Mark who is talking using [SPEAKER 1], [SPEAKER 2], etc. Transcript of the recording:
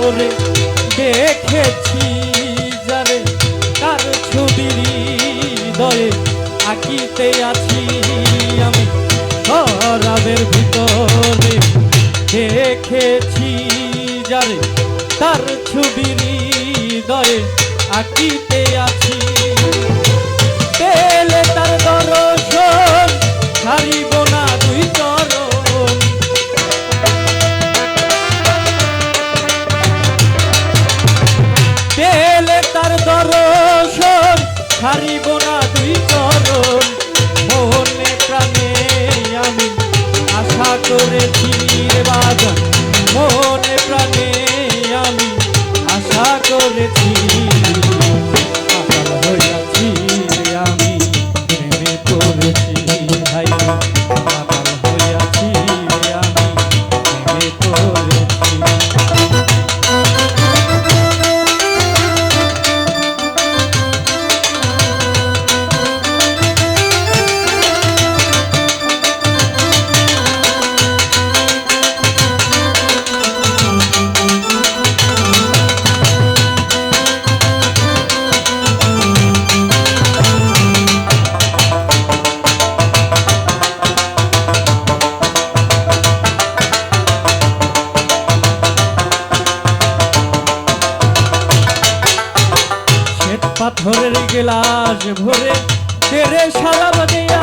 [SPEAKER 1] ভিতরে দেখেছি যারে তার ছবি হৃদয়ে আঁকিতে আছি আমি শরাবের ভিতরে দেখেছি যারে তার ছবি হৃদয়ে আঁকিতে আছি পেলে তার দর্শন ছাড়িব না দুই চরণ পেলে তার দর্শন ছাড়িব না দুই চরণ মনে প্রাণে আমি আশা করেছি রে বাজান মনে প্রাণে আমি আশা করেছি পাগল হইয়াছি রে আমি প্রেমে পড়েছি ভাই পাগল হইয়াছি রে আমি প্রেমে পড়েছি পাথরের গ্লাস ভরে তেরে সারা দিয়া